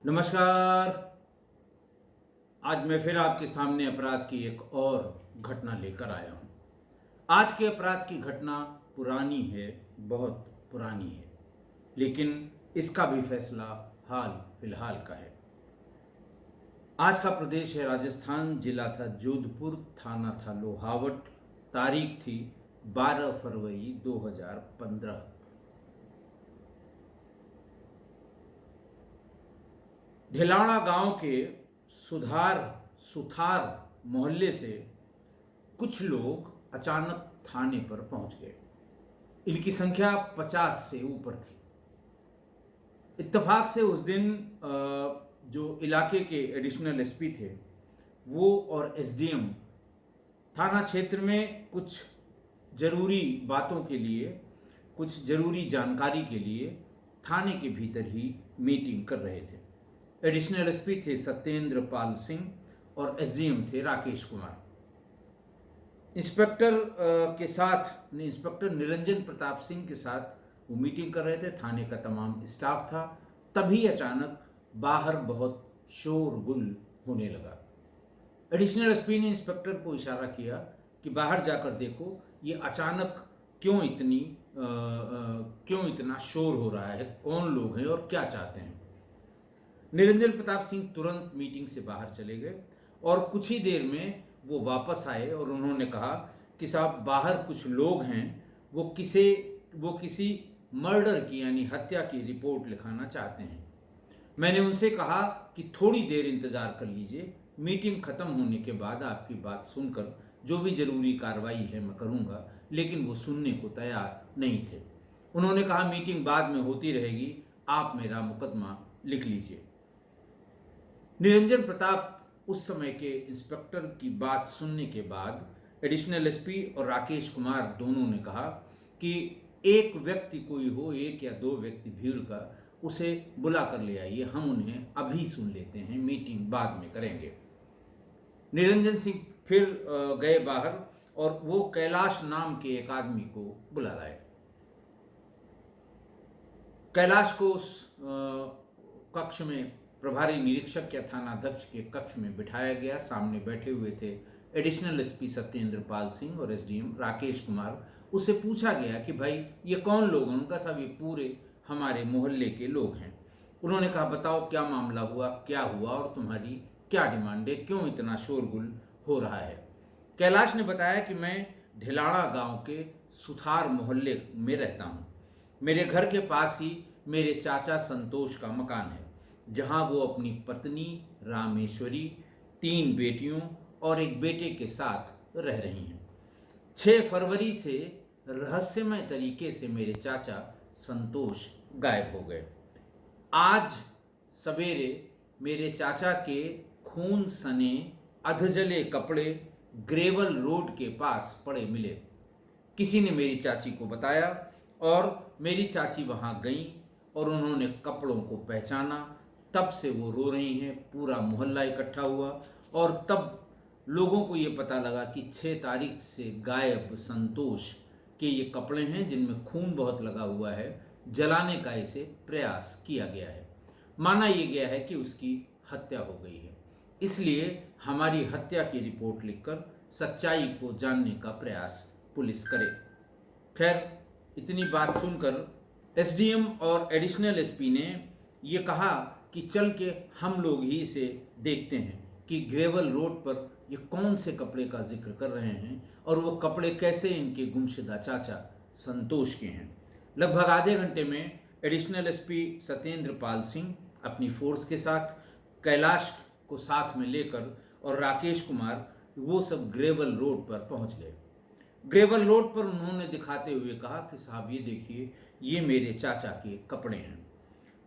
नमस्कार। आज मैं फिर आपके सामने अपराध की एक और घटना लेकर आया हूँ। आज के अपराध की घटना पुरानी है, बहुत पुरानी है, लेकिन इसका भी फैसला हाल फिलहाल का है। आज का प्रदेश है राजस्थान, जिला था जोधपुर, थाना था लोहावट, तारीख थी 12 फरवरी 2015। ढिलाड़ा गांव के सुधार सुथार मोहल्ले से कुछ लोग अचानक थाने पर पहुंच गए। इनकी संख्या 50 से ऊपर थी। इत्तेफाक से उस दिन जो इलाके के एडिशनल एसपी थे वो और एसडीएम थाना क्षेत्र में कुछ जरूरी बातों के लिए, कुछ जरूरी जानकारी के लिए थाने के भीतर ही मीटिंग कर रहे थे। एडिशनल एसपी थे सत्येंद्र पाल सिंह और एसडीएम थे राकेश कुमार। इंस्पेक्टर के साथ इंस्पेक्टर निरंजन प्रताप सिंह के साथ वो मीटिंग कर रहे थे। थाने का तमाम स्टाफ था। तभी अचानक बाहर बहुत शोरगुल होने लगा। एडिशनल एसपी ने इंस्पेक्टर को इशारा किया कि बाहर जाकर देखो, ये अचानक क्यों इतना शोर हो रहा है, कौन लोग हैं और क्या चाहते हैं। निरंजन प्रताप सिंह तुरंत मीटिंग से बाहर चले गए और कुछ ही देर में वो वापस आए और उन्होंने कहा कि साहब, बाहर कुछ लोग हैं, वो किसी मर्डर की यानी हत्या की रिपोर्ट लिखाना चाहते हैं। मैंने उनसे कहा कि थोड़ी देर इंतजार कर लीजिए, मीटिंग खत्म होने के बाद आपकी बात सुनकर जो भी जरूरी कार्रवाई है मैं करूंगा, लेकिन वो सुनने को तैयार नहीं थे। उन्होंने कहा मीटिंग बाद में होती रहेगी, आप मेरा मुकदमा लिख लीजिए। निरंजन प्रताप उस समय के इंस्पेक्टर की बात सुनने के बाद एडिशनल एसपी और राकेश कुमार दोनों ने कहा कि एक व्यक्ति कोई हो, एक या दो व्यक्ति भीड़ का, उसे बुला कर ले आइए, हम उन्हें अभी सुन लेते हैं, मीटिंग बाद में करेंगे। निरंजन सिंह फिर गए बाहर और वो कैलाश नाम के एक आदमी को बुला लाए। कैलाश को उस कक्ष में प्रभारी निरीक्षक या थानाध्यक्ष के कक्ष में बिठाया गया। सामने बैठे हुए थे एडिशनल एसपी सत्येंद्र पाल सिंह और एसडीएम राकेश कुमार। उससे पूछा गया कि भाई ये कौन लोग हैं। उनका सब ये पूरे हमारे मोहल्ले के लोग हैं। उन्होंने कहा बताओ क्या मामला हुआ, क्या हुआ और तुम्हारी क्या डिमांड है, क्यों इतना शोरगुल हो रहा है। कैलाश ने बताया कि मैं ढिलाड़ा गांव के सुथार मोहल्ले में रहता हूँ। मेरे घर के पास ही मेरे चाचा संतोष का मकान है, जहां वो अपनी पत्नी रामेश्वरी, 3 बेटियों और एक बेटे के साथ रह रही हैं। 6 फरवरी से रहस्यमय तरीके से मेरे चाचा संतोष गायब हो गए। आज सवेरे मेरे चाचा के खून सने अधजले कपड़े ग्रेवल रोड के पास पड़े मिले। किसी ने मेरी चाची को बताया और मेरी चाची वहां गई और उन्होंने कपड़ों को पहचाना। तब से वो रो रही हैं। पूरा मोहल्ला इकट्ठा हुआ और तब लोगों को ये पता लगा कि 6 तारीख से गायब संतोष के ये कपड़े हैं जिनमें खून बहुत लगा हुआ है। जलाने का इसे प्रयास किया गया है। माना यह गया है कि उसकी हत्या हो गई है। इसलिए हमारी हत्या की रिपोर्ट लिखकर सच्चाई को जानने का प्रयास पुलिस करे। खैर, इतनी बात सुनकर एसडीएम और एडिशनल एसपी ने ये कहा कि चल के हम लोग ही इसे देखते हैं कि ग्रेवल रोड पर ये कौन से कपड़े का जिक्र कर रहे हैं और वो कपड़े कैसे इनके गुमशुदा चाचा संतोष के हैं। लगभग आधे घंटे में एडिशनल एसपी सत्येंद्र पाल सिंह अपनी फोर्स के साथ कैलाश को साथ में लेकर और राकेश कुमार वो सब ग्रेवल रोड पर पहुंच गए। ग्रेवल रोड पर उन्होंने दिखाते हुए कहा कि साहब ये देखिए, ये मेरे चाचा के कपड़े हैं।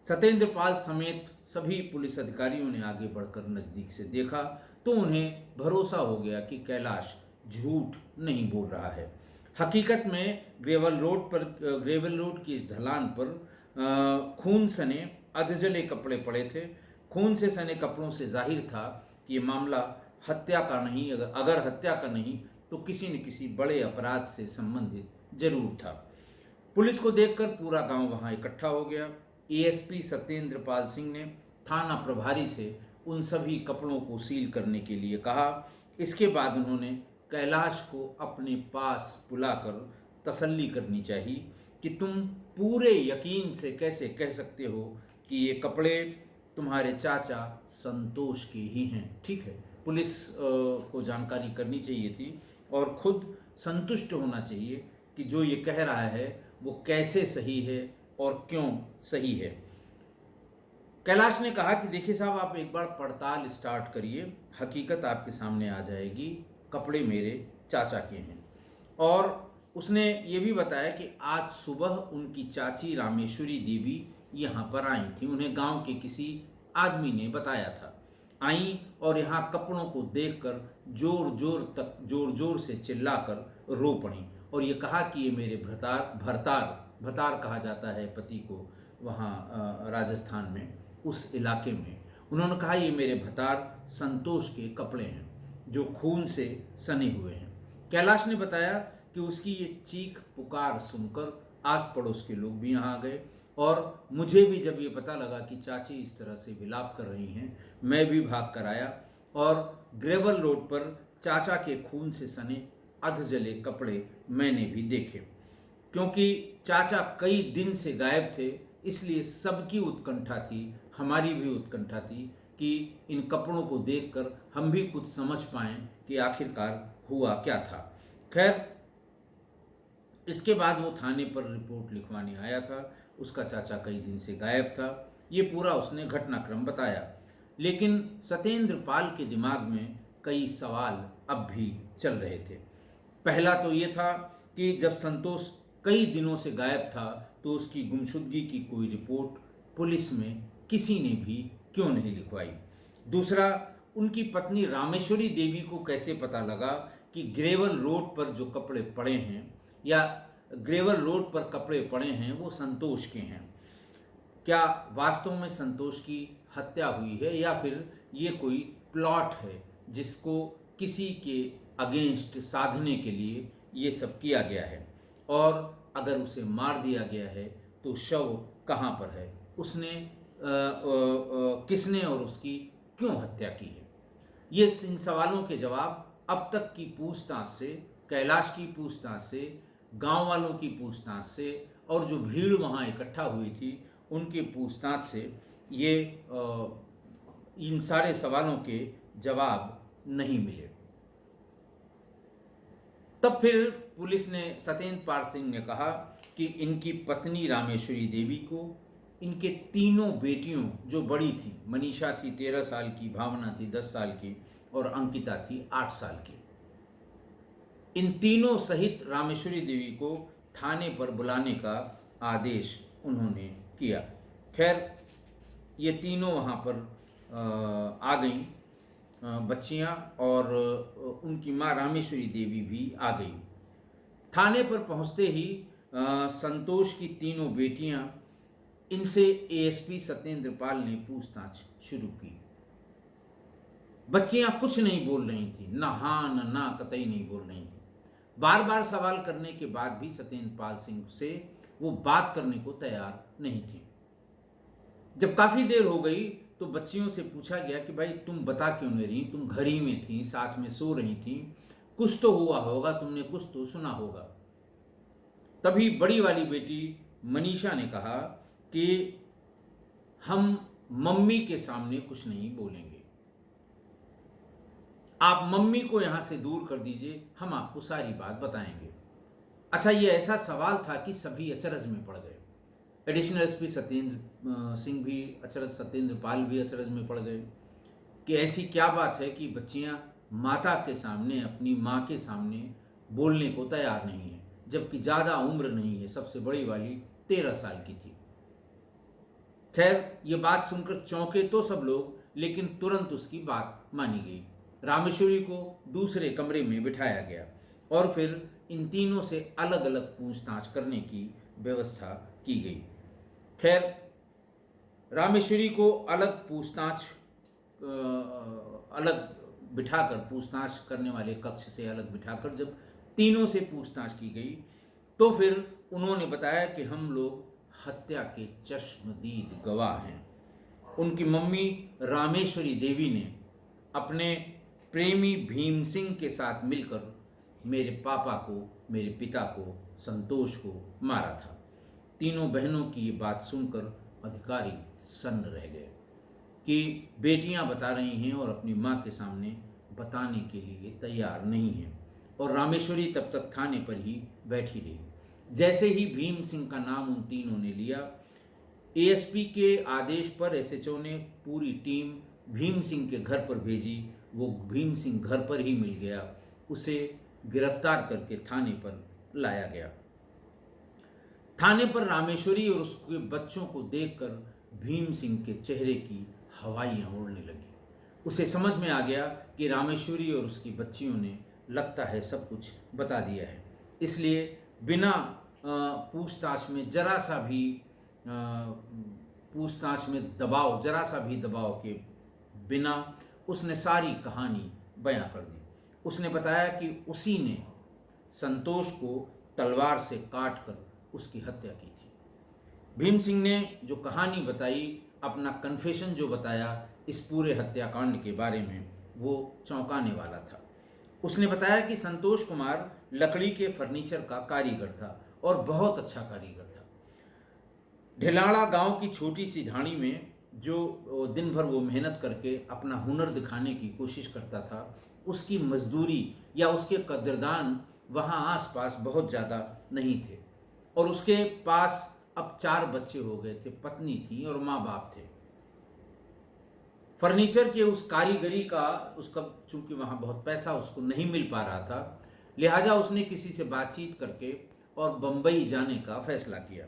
सत्येंद्र पाल समेत सभी पुलिस अधिकारियों ने आगे बढ़कर नजदीक से देखा तो उन्हें भरोसा हो गया कि कैलाश झूठ नहीं बोल रहा है। हकीकत में ग्रेवल रोड की इस ढलान पर खून सने अधजले कपड़े पड़े थे। खून से सने कपड़ों से जाहिर था कि ये मामला हत्या का नहीं, अगर हत्या का नहीं तो किसी न किसी बड़े अपराध से संबंधित जरूर था। पुलिस को देखकर पूरा गांव वहां इकट्ठा हो गया। एएसपी सत्येंद्र पाल सिंह ने थाना प्रभारी से उन सभी कपड़ों को सील करने के लिए कहा। इसके बाद उन्होंने कैलाश को अपने पास बुलाकर तसल्ली करनी चाहिए कि तुम पूरे यकीन से कैसे कह सकते हो कि ये कपड़े तुम्हारे चाचा संतोष के ही हैं। ठीक है, पुलिस को जानकारी करनी चाहिए थी और खुद संतुष्ट होना चाहिए कि जो ये कह रहा है वो कैसे सही है और क्यों सही है। कैलाश ने कहा कि देखिए साहब, आप एक बार पड़ताल स्टार्ट करिए, हकीकत आपके सामने आ जाएगी, कपड़े मेरे चाचा के हैं। और उसने ये भी बताया कि आज सुबह उनकी चाची रामेश्वरी देवी यहाँ पर आई थी, उन्हें गांव के किसी आदमी ने बताया था। आई और यहाँ कपड़ों को देखकर जोर जोर से चिल्लाकर रो पड़ी और ये कहा कि ये मेरे भरतार कहा जाता है पति को वहाँ राजस्थान में, उस इलाके में। उन्होंने कहा ये मेरे भतार संतोष के कपड़े हैं जो खून से सने हुए हैं। कैलाश ने बताया कि उसकी ये चीख पुकार सुनकर आस पड़ोस के लोग भी यहाँ आ गए और मुझे भी जब ये पता लगा कि चाची इस तरह से विलाप कर रही हैं, मैं भी भाग कर आया और ग्रेवल रोड पर चाचा के खून से सने अध जले कपड़े मैंने भी देखे। क्योंकि चाचा कई दिन से गायब थे, इसलिए सबकी उत्कंठा थी, हमारी भी उत्कंठा थी कि इन कपड़ों को देखकर हम भी कुछ समझ पाएं कि आखिरकार हुआ क्या था। खैर, इसके बाद वो थाने पर रिपोर्ट लिखवाने आया था। उसका चाचा कई दिन से गायब था। ये पूरा उसने घटनाक्रम बताया। लेकिन सत्येंद्र पाल के दिमाग में कई सवाल अब भी चल रहे थे। पहला तो ये था कि जब संतोष कई दिनों से गायब था तो उसकी गुमशुदगी की कोई रिपोर्ट पुलिस में किसी ने भी क्यों नहीं लिखवाई। दूसरा, उनकी पत्नी रामेश्वरी देवी को कैसे पता लगा कि ग्रेवल रोड पर जो कपड़े पड़े हैं या ग्रेवल रोड पर कपड़े पड़े हैं वो संतोष के हैं। क्या वास्तव में संतोष की हत्या हुई है या फिर ये कोई प्लॉट है जिसको किसी के अगेंस्ट साधने के लिए ये सब किया गया है, और अगर उसे मार दिया गया है तो शव कहाँ पर है, उसने किसने और उसकी क्यों हत्या की है। ये इन सवालों के जवाब अब तक की पूछताछ से, कैलाश की पूछताछ से, गांव वालों की पूछताछ से और जो भीड़ वहाँ इकट्ठा हुई थी उनकी पूछताछ से ये इन सारे सवालों के जवाब नहीं मिले। तब फिर पुलिस ने, सत्येंद्र पाल सिंह ने कहा कि इनकी पत्नी रामेश्वरी देवी को इनके तीनों बेटियों, जो बड़ी थी, मनीषा थी 13 साल की, भावना थी 10 साल की और अंकिता थी 8 साल की, इन तीनों सहित रामेश्वरी देवी को थाने पर बुलाने का आदेश उन्होंने किया। खैर, ये तीनों वहाँ पर आ गईं बच्चियाँ और उनकी माँ रामेश्वरी देवी भी आ गई। थाने पर पहुँचते ही संतोष की तीनों बेटियाँ, इनसे एएसपी सत्येंद्र पाल ने पूछताछ शुरू की। बच्चियाँ कुछ नहीं बोल रही थी, ना हाँ न ना, कतई नहीं बोल रही थी। बार बार सवाल करने के बाद भी सत्येंद्र पाल सिंह से वो बात करने को तैयार नहीं थी। जब काफी देर हो गई तो बच्चियों से पूछा गया कि भाई तुम बता क्यों नहीं रही, तुम घर ही में थी, साथ में सो रही थी, कुछ तो हुआ होगा, तुमने कुछ तो सुना होगा। तभी बड़ी वाली बेटी मनीषा ने कहा कि हम मम्मी के सामने कुछ नहीं बोलेंगे, आप मम्मी को यहां से दूर कर दीजिए, हम आपको सारी बात बताएंगे। अच्छा, ये ऐसा सवाल था कि सभी अचरज में पड़ गए। एडिशनल एसपी सत्येंद्र सिंह भी अचरज, सत्येंद्र पाल भी अचरज में पड़ गए कि ऐसी क्या बात है कि बच्चियां माता के सामने, अपनी माँ के सामने बोलने को तैयार नहीं है, जबकि ज़्यादा उम्र नहीं है, सबसे बड़ी वाली 13 साल की थी। खैर, ये बात सुनकर चौंके तो सब लोग, लेकिन तुरंत उसकी बात मानी गई। रामेश्वरी को दूसरे कमरे में बिठाया गया और फिर इन तीनों से अलग अलग पूछताछ करने की व्यवस्था की गई। खैर, रामेश्वरी को अलग अलग बिठाकर, पूछताछ करने वाले कक्ष से अलग बिठाकर जब तीनों से पूछताछ की गई तो फिर उन्होंने बताया कि हम लोग हत्या के चश्मदीद गवाह हैं। उनकी मम्मी रामेश्वरी देवी ने अपने प्रेमी भीम सिंह के साथ मिलकर मेरे पापा को, मेरे पिता को, संतोष को मारा था। तीनों बहनों की ये बात सुनकर अधिकारी सन्न रह गए कि बेटियां बता रही हैं और अपनी माँ के सामने बताने के लिए तैयार नहीं हैं। और रामेश्वरी तब तक थाने पर ही बैठी रही। जैसे ही भीम सिंह का नाम उन तीनों ने लिया, एएसपी के आदेश पर एसएचओ ने पूरी टीम भीम सिंह के घर पर भेजी। वो भीम सिंह घर पर ही मिल गया। उसे गिरफ्तार करके थाने पर लाया गया। थाने पर रामेश्वरी और उसके बच्चों को देखकर भीम सिंह के चेहरे की हवाइयाँ उड़ने लगी। उसे समझ में आ गया कि रामेश्वरी और उसकी बच्चियों ने लगता है सब कुछ बता दिया है। इसलिए बिना पूछताछ में जरा सा भी दबाव के बिना उसने सारी कहानी बयां कर दी। उसने बताया कि उसी ने संतोष को तलवार से काट कर उसकी हत्या की थी। भीम सिंह ने जो कहानी बताई, अपना कन्फेशन जो बताया इस पूरे हत्याकांड के बारे में, वो चौंकाने वाला था। उसने बताया कि संतोष कुमार लकड़ी के फर्नीचर का कारीगर था और बहुत अच्छा कारीगर था। ढिलाड़ा गांव की छोटी सी ढाणी में जो दिन भर वो मेहनत करके अपना हुनर दिखाने की कोशिश करता था, उसकी मजदूरी या उसके कदरदान वहाँ आसपास बहुत ज़्यादा नहीं थे। और उसके पास अब 4 बच्चे हो गए थे, पत्नी थी और माँ बाप थे। फर्नीचर के उस कारीगरी का उसका चूंकि वहाँ बहुत पैसा उसको नहीं मिल पा रहा था, लिहाजा उसने किसी से बातचीत करके और बम्बई जाने का फैसला किया।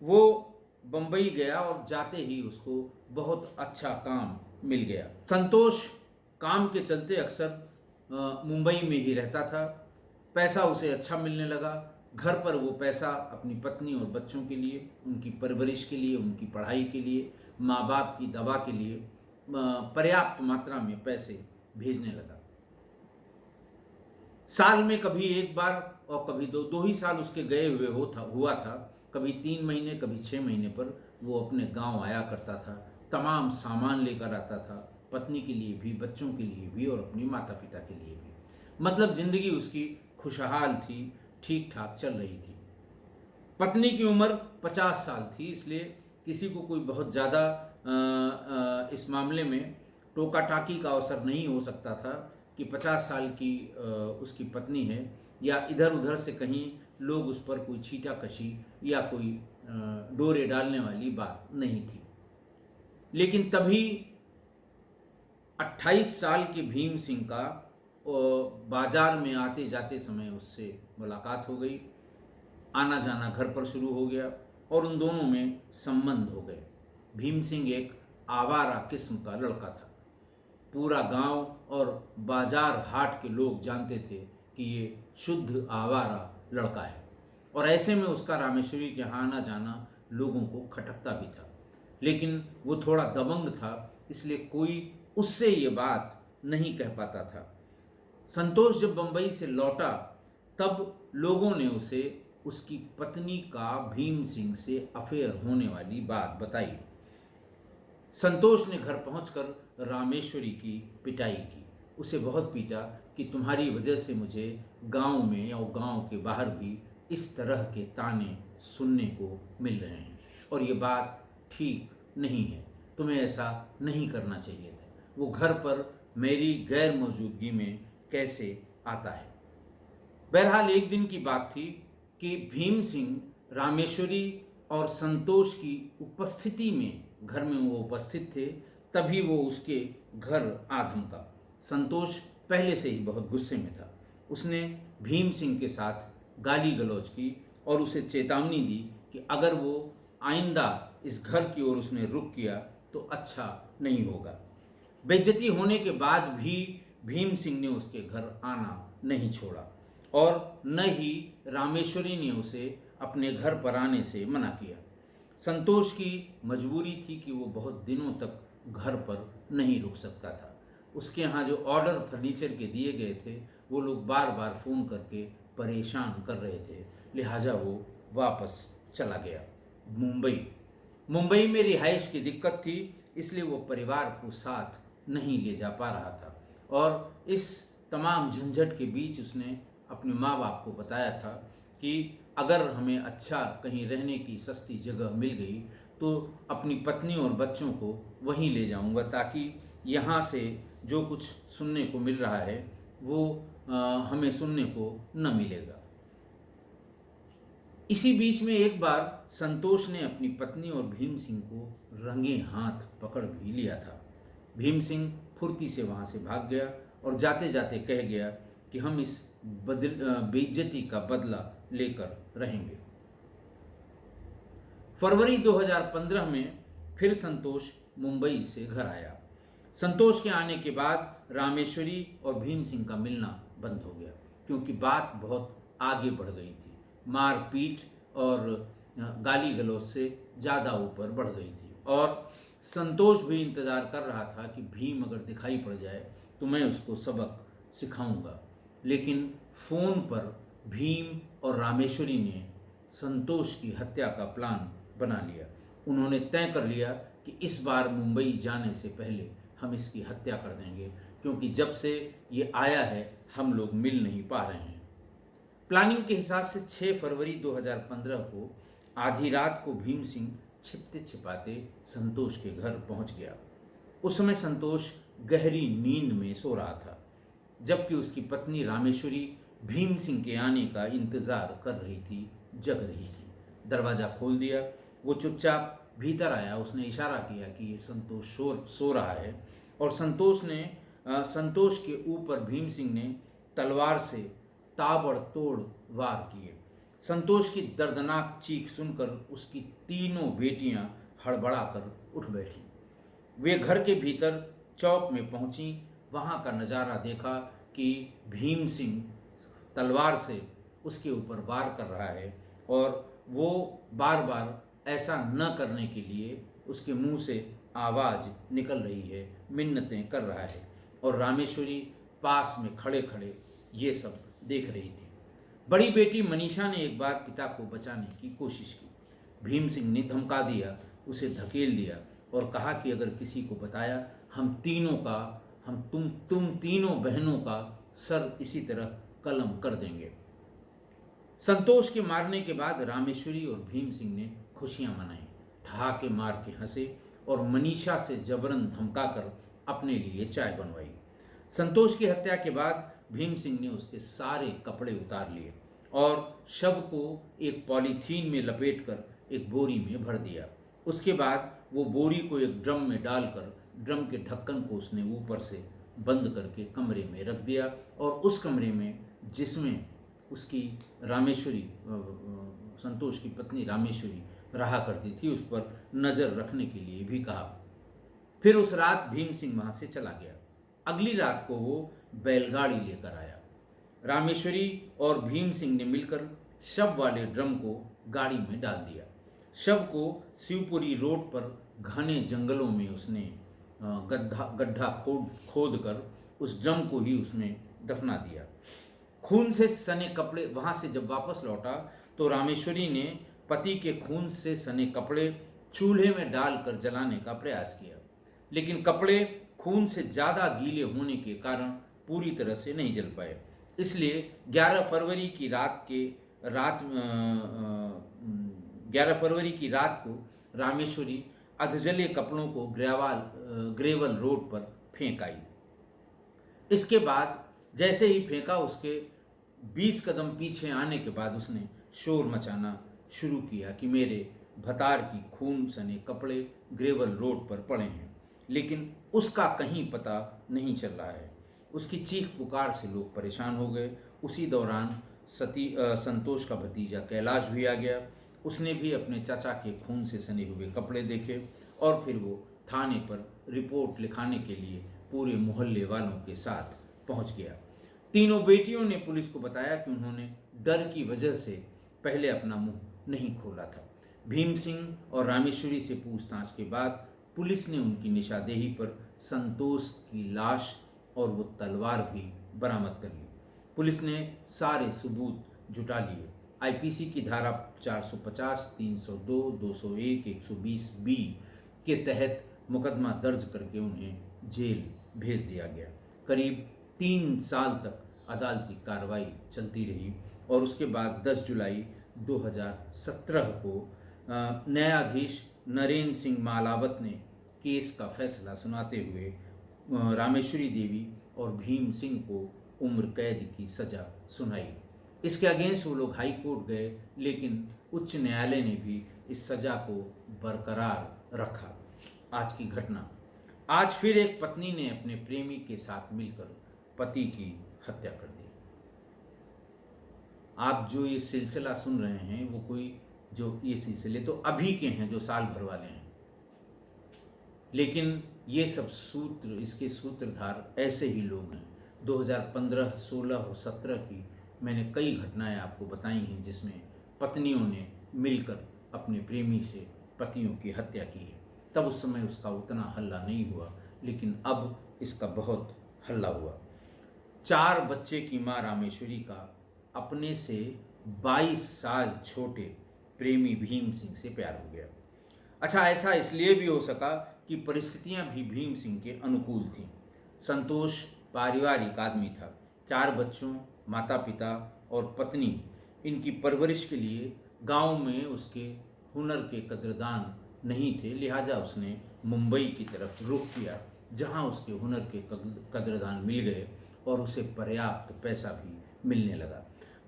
वो बम्बई गया और जाते ही उसको बहुत अच्छा काम मिल गया। संतोष काम के चलते अक्सर मुंबई में ही रहता था। पैसा उसे अच्छा मिलने लगा। घर पर वो पैसा अपनी पत्नी और बच्चों के लिए, उनकी परवरिश के लिए, उनकी पढ़ाई के लिए, माँ बाप की दवा के लिए पर्याप्त मात्रा में पैसे भेजने लगा। साल में कभी एक बार और कभी दो ही साल उसके गए हुए हुआ था। कभी 3 महीने, कभी 6 महीने पर वो अपने गांव आया करता था। तमाम सामान लेकर आता था, पत्नी के लिए भी, बच्चों के लिए भी और अपने माता पिता के लिए भी। मतलब जिंदगी उसकी खुशहाल थी, ठीक ठाक चल रही थी। पत्नी की उम्र 50 साल थी, इसलिए किसी को कोई बहुत ज़्यादा इस मामले में टोका टाकी का अवसर नहीं हो सकता था कि 50 साल की उसकी पत्नी है या इधर उधर से कहीं लोग उस पर कोई छीटा कशी या कोई डोरे डालने वाली बात नहीं थी। लेकिन तभी 28 साल के भीम सिंह का बाजार में आते जाते समय उससे मुलाकात हो गई। आना जाना घर पर शुरू हो गया और उन दोनों में संबंध हो गए। भीम सिंह एक आवारा किस्म का लड़का था। पूरा गांव और बाजार हाट के लोग जानते थे कि ये शुद्ध आवारा लड़का है और ऐसे में उसका रामेश्वरी के यहाँ आना जाना लोगों को खटकता भी था। लेकिन वो थोड़ा दबंग था, इसलिए कोई उससे ये बात नहीं कह पाता था। संतोष जब बंबई से लौटा तब लोगों ने उसे उसकी पत्नी का भीम सिंह से अफेयर होने वाली बात बताई। संतोष ने घर पहुंचकर रामेश्वरी की पिटाई की। उसे बहुत पीटा कि तुम्हारी वजह से मुझे गांव में या गांव के बाहर भी इस तरह के ताने सुनने को मिल रहे हैं और ये बात ठीक नहीं है, तुम्हें ऐसा नहीं करना चाहिए था। वो घर पर मेरी गैर मौजूदगी में कैसे आता है। बहरहाल एक दिन की बात थी कि भीम सिंह रामेश्वरी और संतोष की उपस्थिति में, घर में वो उपस्थित थे, तभी वो उसके घर आ धमका। संतोष पहले से ही बहुत गुस्से में था। उसने भीम सिंह के साथ गाली गलौज की और उसे चेतावनी दी कि अगर वो आइंदा इस घर की ओर उसने रुख किया तो अच्छा नहीं होगा। बेइज्जती होने के बाद भी भीम सिंह ने उसके घर आना नहीं छोड़ा और न ही रामेश्वरी ने उसे अपने घर पर आने से मना किया। संतोष की मजबूरी थी कि वो बहुत दिनों तक घर पर नहीं रुक सकता था। उसके यहाँ जो ऑर्डर फर्नीचर के दिए गए थे वो लोग बार बार फ़ोन करके परेशान कर रहे थे, लिहाजा वो वापस चला गया मुंबई। मुंबई में रिहाइश की दिक्कत थी, इसलिए वो परिवार को साथ नहीं ले जा पा रहा था। और इस तमाम झंझट के बीच उसने अपने माँ बाप को बताया था कि अगर हमें अच्छा कहीं रहने की सस्ती जगह मिल गई तो अपनी पत्नी और बच्चों को वहीं ले जाऊंगा, ताकि यहाँ से जो कुछ सुनने को मिल रहा है वो हमें सुनने को न मिलेगा। इसी बीच में एक बार संतोष ने अपनी पत्नी और भीम सिंह को रंगे हाथ पकड़ भी लिया था। भीम सिंह फुर्ती से वहां से भाग गया और जाते जाते कह गया कि हम इस बेइज्जती का बदला लेकर रहेंगे। फरवरी 2015 में फिर संतोष मुंबई से घर आया। संतोष के आने के बाद रामेश्वरी और भीम सिंह का मिलना बंद हो गया, क्योंकि बात बहुत आगे बढ़ गई थी। मारपीट और गाली गलौज से ज़्यादा ऊपर बढ़ गई थी और संतोष भी इंतज़ार कर रहा था कि भीम अगर दिखाई पड़ जाए तो मैं उसको सबक सिखाऊंगा। लेकिन फ़ोन पर भीम और रामेश्वरी ने संतोष की हत्या का प्लान बना लिया। उन्होंने तय कर लिया कि इस बार मुंबई जाने से पहले हम इसकी हत्या कर देंगे, क्योंकि जब से ये आया है हम लोग मिल नहीं पा रहे हैं। प्लानिंग के हिसाब से 6 फरवरी 2015 को आधी रात को भीम सिंह छिपते छिपाते संतोष के घर पहुंच गया। उस समय संतोष गहरी नींद में सो रहा था, जबकि उसकी पत्नी रामेश्वरी भीम सिंह के आने का इंतजार कर रही थी, जग रही थी। दरवाज़ा खोल दिया, वो चुपचाप भीतर आया। उसने इशारा किया कि ये संतोष सो रहा है और संतोष के ऊपर भीम सिंह ने तलवार से ताबड़तोड़ वार किए। संतोष की दर्दनाक चीख सुनकर उसकी तीनों बेटियां हड़बड़ाकर उठ बैठी। वे घर के भीतर चौक में पहुंची। वहां का नज़ारा देखा कि भीम सिंह तलवार से उसके ऊपर वार कर रहा है और वो बार बार ऐसा न करने के लिए उसके मुंह से आवाज़ निकल रही है, मिन्नतें कर रहा है। और रामेश्वरी पास में खड़े खड़े ये सब देख रही थी। बड़ी बेटी मनीषा ने एक बार पिता को बचाने की कोशिश की। भीम सिंह ने धमका दिया, उसे धकेल दिया और कहा कि अगर किसी को बताया तुम तीनों बहनों का सर इसी तरह कलम कर देंगे। संतोष के मारने के बाद रामेश्वरी और भीम सिंह ने खुशियां मनाई, ठहाके मार के हंसे और मनीषा से जबरन धमकाकर अपने लिए चाय बनवाई। संतोष की हत्या के बाद भीम सिंह ने उसके सारे कपड़े उतार लिए और शव को एक पॉलीथीन में लपेटकर एक बोरी में भर दिया। उसके बाद वो बोरी को एक ड्रम में डालकर ड्रम के ढक्कन को उसने ऊपर से बंद करके कमरे में रख दिया और उस कमरे में, जिसमें उसकी रामेश्वरी, संतोष की पत्नी रामेश्वरी रहा करती थी, उस पर नज़र रखने के लिए भी कहा। फिर उस रात भीम सिंह वहाँ से चला गया। अगली रात को वो बैलगाड़ी लेकर आया। रामेश्वरी और भीम सिंह ने मिलकर शव वाले ड्रम को गाड़ी में डाल दिया। शव को शिवपुरी रोड पर घने जंगलों में उसने गड्ढा खोद कर उस ड्रम को ही उसमें दफना दिया। खून से सने कपड़े, वहाँ से जब वापस लौटा तो रामेश्वरी ने पति के खून से सने कपड़े चूल्हे में डालकर जलाने का प्रयास किया, लेकिन कपड़े खून से ज़्यादा गीले होने के कारण पूरी तरह से नहीं जल पाए। इसलिए 11 फरवरी की रात को रामेश्वरी अधजले कपड़ों को ग्रेवल रोड पर फेंक आई। इसके बाद जैसे ही फेंका, उसके 20 कदम पीछे आने के बाद उसने शोर मचाना शुरू किया कि मेरे भतार की खून सने कपड़े ग्रेवल रोड पर पड़े हैं, लेकिन उसका कहीं पता नहीं चल रहा है। उसकी चीख पुकार से लोग परेशान हो गए। उसी दौरान संतोष का भतीजा कैलाश भी आ गया। उसने भी अपने चाचा के खून से सने हुए कपड़े देखे और फिर वो थाने पर रिपोर्ट लिखाने के लिए पूरे मोहल्ले वालों के साथ पहुंच गया। तीनों बेटियों ने पुलिस को बताया कि उन्होंने डर की वजह से पहले अपना मुंह नहीं खोला था। भीम सिंह और रामेश्वरी से पूछताछ के बाद पुलिस ने उनकी निशादेही पर संतोष की लाश और वो तलवार भी बरामद कर ली। पुलिस ने सारे सबूत जुटा लिए। आईपीसी की धारा 450, 302, 201, 120 बी के तहत मुकदमा दर्ज करके उन्हें जेल भेज दिया गया। करीब 3 साल तक अदालती कार्रवाई चलती रही और उसके बाद 10 जुलाई 2017 को न्यायाधीश नरेंद्र सिंह मालावत ने केस का फैसला सुनाते हुए रामेश्वरी देवी और भीम सिंह को उम्र कैद की सज़ा सुनाई। इसके अगेंस्ट वो लोग हाई कोर्ट गए, लेकिन उच्च न्यायालय ने भी इस सज़ा को बरकरार रखा। आज की घटना, आज फिर एक पत्नी ने अपने प्रेमी के साथ मिलकर पति की हत्या कर दी। आप जो ये सिलसिला सुन रहे हैं वो कोई जो ये सिलसिले तो अभी के हैं जो साल भर वाले हैं, लेकिन ये सब सूत्र, इसके सूत्रधार ऐसे ही लोग हैं। 2015, 16 और 17 की मैंने कई घटनाएं आपको बताई हैं जिसमें पत्नियों ने मिलकर अपने प्रेमी से पतियों की हत्या की है। तब उस समय उसका उतना हल्ला नहीं हुआ, लेकिन अब इसका बहुत हल्ला हुआ। 4 बच्चे की मां रामेश्वरी का अपने से 22 साल छोटे प्रेमी भीम सिंह से प्यार हो गया। अच्छा, ऐसा इसलिए भी हो सका कि परिस्थितियां भी भीम सिंह के अनुकूल थीं। संतोष पारिवारिक आदमी था। 4 बच्चों, माता पिता और पत्नी, इनकी परवरिश के लिए गांव में उसके हुनर के कदरदान नहीं थे, लिहाजा उसने मुंबई की तरफ रुख किया, जहां उसके हुनर के कदरदान मिल गए और उसे पर्याप्त पैसा भी मिलने लगा।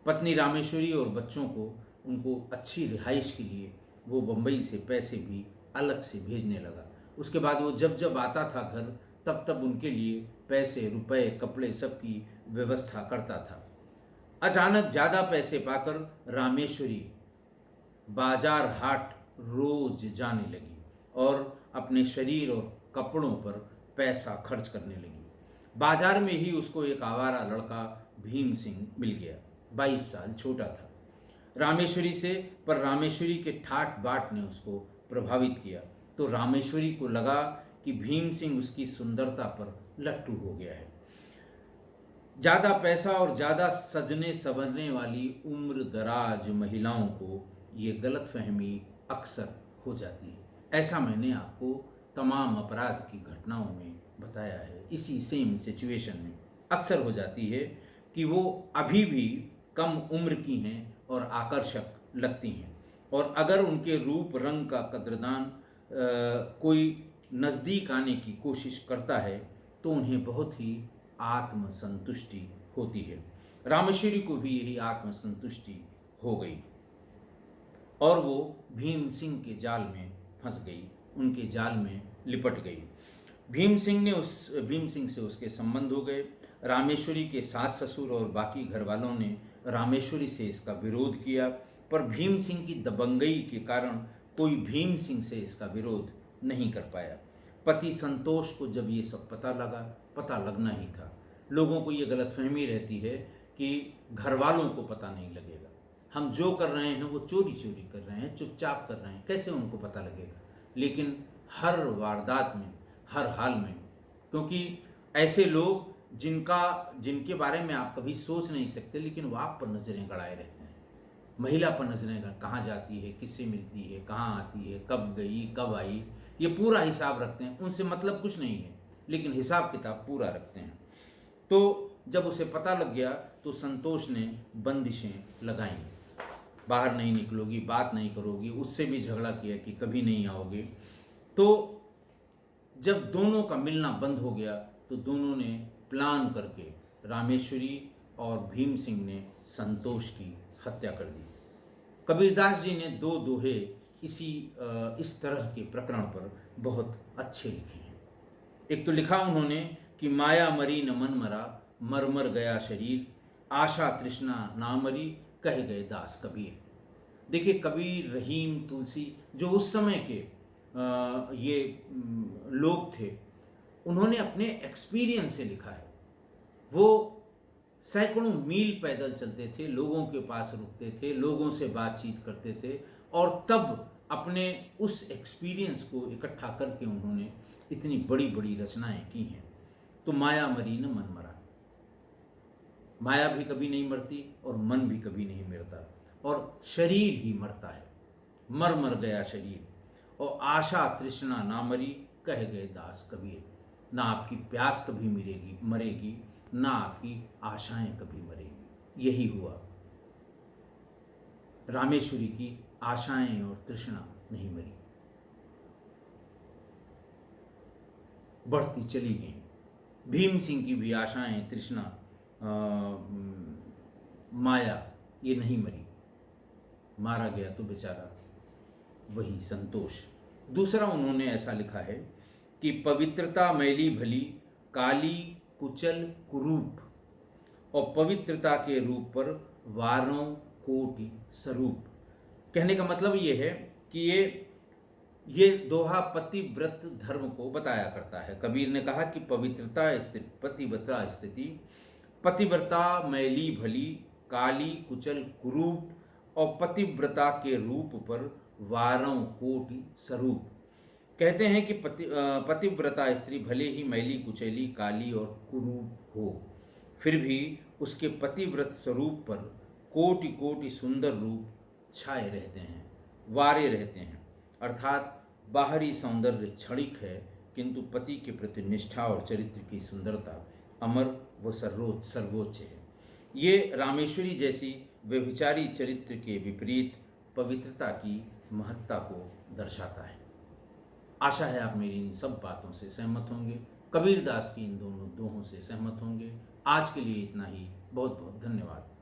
पत्नी रामेश्वरी और बच्चों को उनको अच्छी रिहाइश के लिए वो बम्बई से पैसे भी अलग से भेजने लगा। उसके बाद वो जब जब आता था घर, तब तब उनके लिए पैसे, रुपए, कपड़े सब की व्यवस्था करता था। अचानक ज़्यादा पैसे पाकर रामेश्वरी बाजार हाट रोज जाने लगी और अपने शरीर और कपड़ों पर पैसा खर्च करने लगी। बाजार में ही उसको एक आवारा लड़का भीम सिंह मिल गया। 22 साल छोटा था रामेश्वरी से, पर रामेश्वरी के ठाट बाट ने उसको प्रभावित किया। तो रामेश्वरी को लगा कि भीम सिंह उसकी सुंदरता पर लट्टू हो गया है। ज़्यादा पैसा और ज़्यादा सजने संवरने वाली उम्र दराज महिलाओं को ये गलतफहमी अक्सर हो जाती है। ऐसा मैंने आपको तमाम अपराध की घटनाओं में बताया है। इसी सेम सिचुएशन में अक्सर हो जाती है कि वो अभी भी कम उम्र की हैं और आकर्षक लगती हैं, और अगर उनके रूप रंग का कदरदान कोई नज़दीक आने की कोशिश करता है तो उन्हें बहुत ही आत्मसंतुष्टि होती है। रामेश्वरी को भी यही आत्मसंतुष्टि हो गई और वो भीम सिंह के जाल में फंस गई, उनके जाल में लिपट गई। भीम सिंह से उसके संबंध हो गए। रामेश्वरी के सास ससुर और बाकी घर वालों ने रामेश्वरी से इसका विरोध किया, पर भीम सिंह की दबंगई के कारण कोई भीम सिंह से इसका विरोध नहीं कर पाया। पति संतोष को जब ये सब पता लगना ही था। लोगों को ये गलतफहमी रहती है कि घर वालों को पता नहीं लगेगा, हम जो कर रहे हैं वो चोरी कर रहे हैं, चुपचाप कर रहे हैं, कैसे उनको पता लगेगा। लेकिन हर वारदात में, हर हाल में, क्योंकि ऐसे लोग जिनके बारे में आप कभी सोच नहीं सकते, लेकिन वो आप पर नज़रें गड़ाए रहते हैं। महिला पर नज़रें कहाँ जाती है, किससे मिलती है, कहाँ आती है, कब गई, कब आई, ये पूरा हिसाब रखते हैं। उनसे मतलब कुछ नहीं है, लेकिन हिसाब किताब पूरा रखते हैं। तो जब उसे पता लग गया तो संतोष ने बंदिशें लगाई, बाहर नहीं निकलोगी, बात नहीं करोगी, उससे भी झगड़ा किया कि कभी नहीं आओगे। तो जब दोनों का मिलना बंद हो गया तो दोनों ने प्लान करके रामेश्वरी और भीम सिंह ने संतोष की हत्या कर दी। कबीरदास जी ने 2 दोहे इस तरह के प्रकरण पर बहुत अच्छे लिखे हैं। एक तो लिखा उन्होंने कि माया मरी न मन मरा, मर मर गया शरीर, आशा तृष्णा ना मरी, कह गए दास कबीर। देखिए, कबीर, रहीम, तुलसी जो उस समय के ये लोग थे, उन्होंने अपने एक्सपीरियंस से लिखा है। वो सैकड़ों मील पैदल चलते थे, लोगों के पास रुकते थे, लोगों से बातचीत करते थे, और तब अपने उस एक्सपीरियंस को इकट्ठा करके उन्होंने इतनी बड़ी बड़ी रचनाएं की हैं। तो माया मरी न मन मरा, माया भी कभी नहीं मरती और मन भी कभी नहीं मरता, और शरीर ही मरता है, मर मर गया शरीर। और आशा तृष्णा ना मरी, कह गए दास कबीर, ना आपकी प्यास कभी मरेगी, ना आपकी आशाएं कभी मरेगी। यही हुआ, रामेश्वरी की आशाएं और तृष्णा नहीं मरी, बढ़ती चली गई। भीम सिंह की भी आशाएं, तृष्णा, माया, ये नहीं मरी। मारा गया तो बेचारा वही संतोष। दूसरा उन्होंने ऐसा लिखा है कि पवित्रता मैली भली, काली कुचल कुरूप, और पवित्रता के रूप पर वारों कोटि स्वरूप। कहने का मतलब ये है कि ये दोहा पतिव्रत धर्म को बताया करता है। कबीर ने कहा कि पतिव्रता स्थिति, पतिव्रता मैली भली, काली कुचल कुरूप, और पतिव्रता के रूप पर वारों कोटि स्वरूप। कहते हैं कि पतिव्रता स्त्री भले ही मैली कुचैली, काली और कुरूप हो, फिर भी उसके पतिव्रत स्वरूप पर कोटि कोटि सुंदर रूप छाए रहते हैं, वारे रहते हैं। अर्थात बाहरी सौंदर्य क्षणिक है, किंतु पति के प्रति निष्ठा और चरित्र की सुंदरता अमर व सर्वोच्च है। ये रामेश्वरी जैसी व्यभिचारी चरित्र के विपरीत पवित्रता की महत्ता को दर्शाता है। आशा है आप मेरी इन सब बातों से सहमत होंगे, कबीरदास की इन दोनों दोहों से सहमत होंगे। आज के लिए इतना ही। बहुत बहुत धन्यवाद।